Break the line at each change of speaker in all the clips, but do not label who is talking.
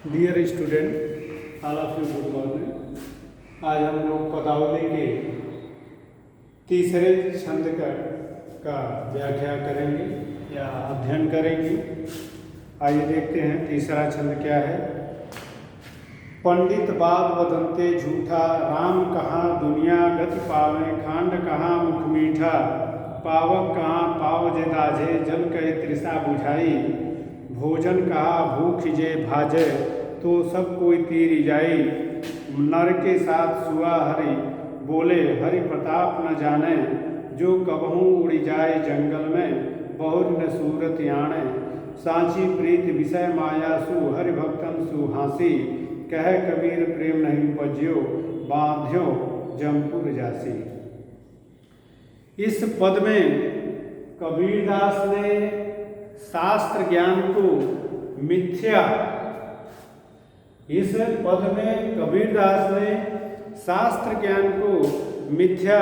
Dear student, all of you good morning. आज हम लोग पदावली के तीसरे छंद का व्याख्या करेंगे या अध्ययन करेंगे। आइए देखते हैं तीसरा छंद क्या है। पंडित बात बदनते झूठा, राम कहाँ दुनिया गति पावे, खांड कहाँ मुख मीठा, पावक कहाँ पाव जे दाझे, जल कहे तृषा बुझाई, भोजन कहा भूख जे भाजे, तो सब कोई तीर जाई, नर के साथ सुआ हरि, बोले हरि प्रताप न जाने, जो कबहू उड़ जाए जंगल में, बहुर न सूरत याणे, सांची प्रीत विषय माया सु, हरि भक्तन सुहासी, कह कबीर प्रेम नहीं उपज्यो, बांध्यो जमपुर जासी। इस पद में कबीरदास ने शास्त्र ज्ञान को मिथ्या, इस पद में कबीरदास ने शास्त्र ज्ञान को मिथ्या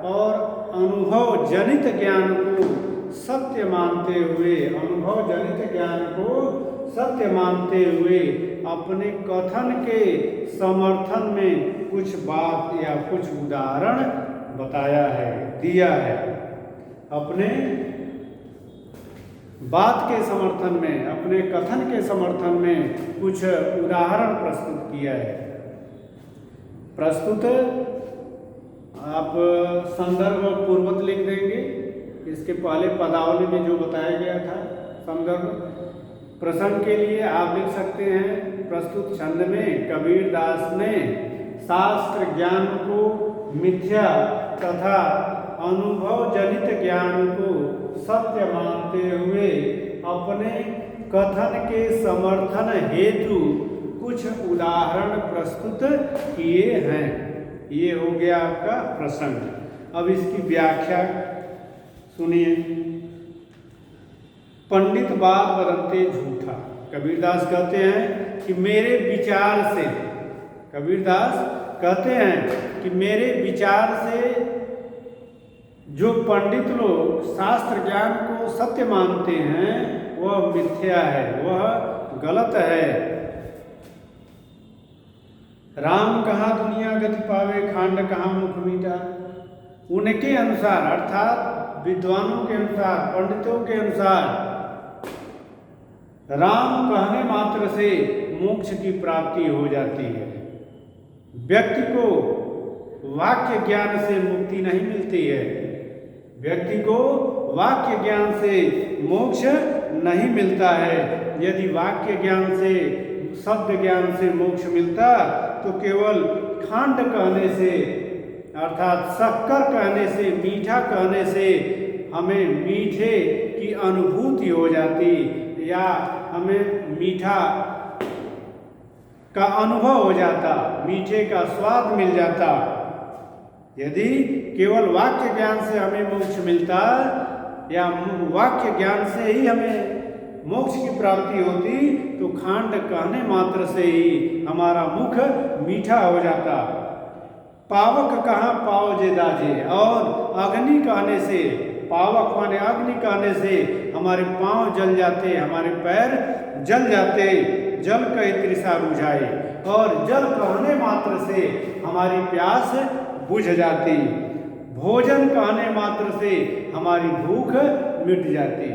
और अनुभव जनित ज्ञान को सत्य मानते हुए, अनुभव जनित ज्ञान को सत्य मानते हुए अपने कथन के समर्थन में कुछ बात या कुछ उदाहरण बताया है, दिया है। अपने बात के समर्थन में, अपने कथन के समर्थन में कुछ उदाहरण प्रस्तुत किया है। प्रस्तुत आप संदर्भ पूर्वत लिख देंगे। इसके पहले पदावली में जो बताया गया था संदर्भ, प्रसंग के लिए आप लिख सकते हैं। प्रस्तुत छंद में कबीरदास ने शास्त्र ज्ञान को मिथ्या तथा अनुभव जनित ज्ञान को सत्य मानते हुए अपने कथन के समर्थन हेतु कुछ उदाहरण प्रस्तुत किए हैं। ये हो गया आपका प्रसंग। अब इसकी व्याख्या सुनिए। पंडित बात बदलते झूठा। कबीरदास कहते हैं कि मेरे विचार से, कबीरदास कहते हैं कि मेरे विचार से जो पंडित लोग शास्त्र ज्ञान को सत्य मानते हैं वह मिथ्या है, वह गलत है। राम कहाँ दुनिया गति पावे, खांड कहाँ मुख मीठा। उनके अनुसार, अर्थात विद्वानों के अनुसार, पंडितों के अनुसार, राम कहने मात्र से मोक्ष की प्राप्ति हो जाती है। व्यक्ति को वाक्य ज्ञान से मुक्ति नहीं मिलती है। व्यक्ति को वाक्य ज्ञान से मोक्ष नहीं मिलता है। यदि वाक्य ज्ञान से, शब्द ज्ञान से मोक्ष मिलता तो केवल खांड कहने से, अर्थात शक्कर कहने से, मीठा कहने से हमें मीठे की अनुभूति हो जाती या हमें मीठा का अनुभव हो जाता, मीठे का स्वाद मिल जाता। यदि केवल वाक्य ज्ञान से हमें मोक्ष मिलता या वाक्य ज्ञान से ही हमें मोक्ष की प्राप्ति होती तो खांड कहने मात्र से ही हमारा मुख मीठा हो जाता। पावक कहाँ पाव जे दाजे, और अग्नि कहने से, पावक माने अग्नि कहने से हमारे पांव जल जाते, हमारे पैर जल जाते, जल कहे तृषा बुझाए, और जल कहने मात्र से हमारी प्यास बुझ जाती। भोजन कहने मात्र से हमारी भूख मिट जाती।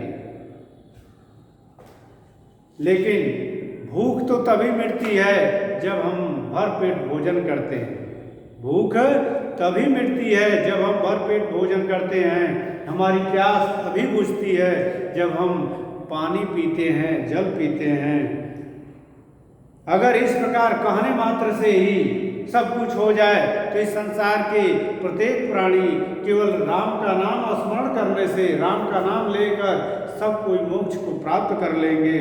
लेकिन भूख तो तभी मिटती है जब हम भर पेट भोजन करते हैं। भूख तभी मिटती है जब हम भर पेट भोजन करते हैं। हमारी प्यास तभी बुझती है जब हम पानी पीते हैं, जल पीते हैं। अगर इस प्रकार कहने मात्र से ही सब कुछ हो जाए तो इस संसार के प्रत्येक प्राणी केवल राम का नाम स्मरण करने से, राम का नाम लेकर सब कोई मोक्ष को प्राप्त कर लेंगे।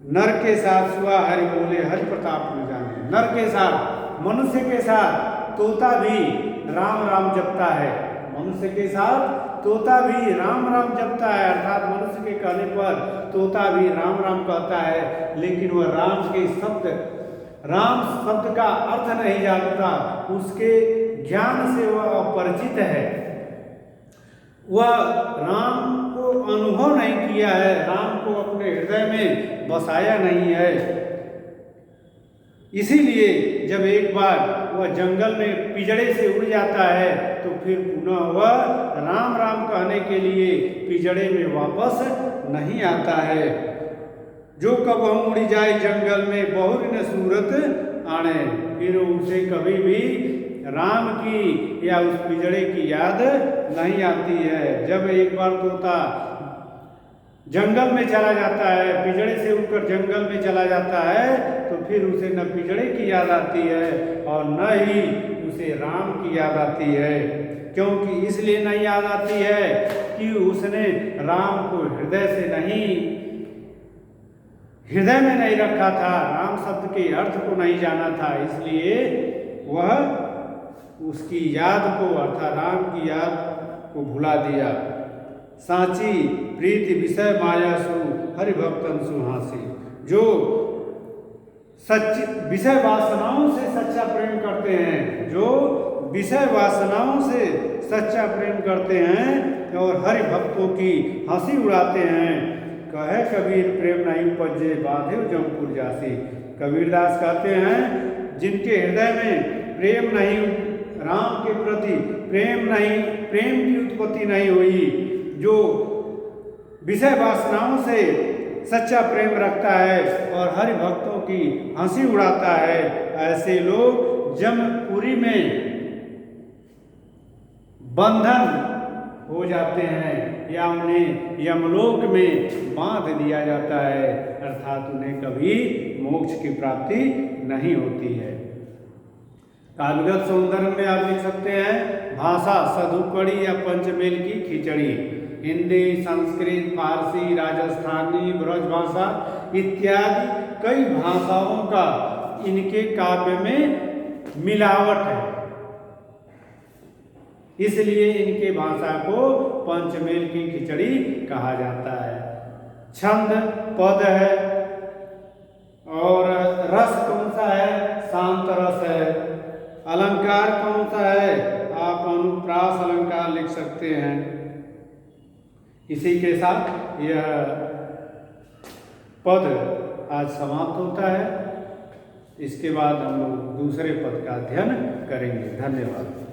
नर के साथ सुआ हरि, बोले हरि प्रताप न जाने। नर के साथ, मनुष्य के साथ तोता भी राम राम जपता है। मनुष्य के साथ तोता भी राम राम जपता है, अर्थात मनुष्य के कहने पर तोता भी राम राम कहता है, लेकिन वह राम के शब्द, राम शब्द का अर्थ नहीं जानता, उसके ज्ञान से वह अपरिचित है। वह राम को अनुभव नहीं किया है, राम को अपने हृदय में बसाया नहीं है। इसीलिए जब एक बार वह जंगल में पिंजड़े से उड़ जाता है तो फिर पुनः वह राम राम कहने के लिए पिंजड़े में वापस नहीं आता है। जो कब हम उड़ जाए जंगल में बहुर न सूरत आने, फिर उसे कभी भी राम की या उस पिंजड़े की याद नहीं आती है। जब एक बार तोता जंगल में चला जाता है, पिंजड़े से उड़कर जंगल में चला जाता है, तो फिर उसे न पिंजड़े की याद आती है और न ही उसे राम की याद आती है। क्योंकि इसलिए नहीं याद आती है कि उसने राम को हृदय में नहीं रखा था, राम शब्द के अर्थ को नहीं जाना था, इसलिए वह उसकी याद को अर्थात राम की याद को भुला दिया। सांची प्रीति विषय माया सु हरिभक्तन सुहासी, जो सच्ची विषय वासनाओं से सच्चा प्रेम करते हैं, जो विषय वासनाओं से सच्चा प्रेम करते हैं और हरि भक्तों की हंसी उड़ाते हैं। कहे कबीर प्रेम नहीं उपजे बाधे जमपुर जासी। कबीरदास कहते हैं जिनके हृदय में प्रेम नहीं, राम के प्रति प्रेम की उत्पत्ति नहीं हुई, जो विषय वासनाओं से सच्चा प्रेम रखता है और हरि भक्तों की हंसी उड़ाता है, ऐसे लोग जमपुरी में बंधन हो जाते हैं या उन्हें यमलोक में बांध दिया जाता है, अर्थात उन्हें कभी मोक्ष की प्राप्ति नहीं होती है। काव्यगत सौंदर्य में आप लिख सकते हैं भाषा सधुपड़ी या पंचमेल की खिचड़ी। हिंदी, संस्कृत, फारसी, राजस्थानी, ब्रज भाषा इत्यादि कई भाषाओं का इनके काव्य में मिलावट है, इसलिए इनके भाषा को पंचमेल की खिचड़ी कहा जाता है। छंद पद है और रस कौन सा है? शांत रस है। अलंकार कौन सा है? आप अनुप्रास अलंकार लिख सकते हैं। इसी के साथ यह पद आज समाप्त होता है। इसके बाद हम लोग दूसरे पद का अध्ययन करेंगे। धन्यवाद।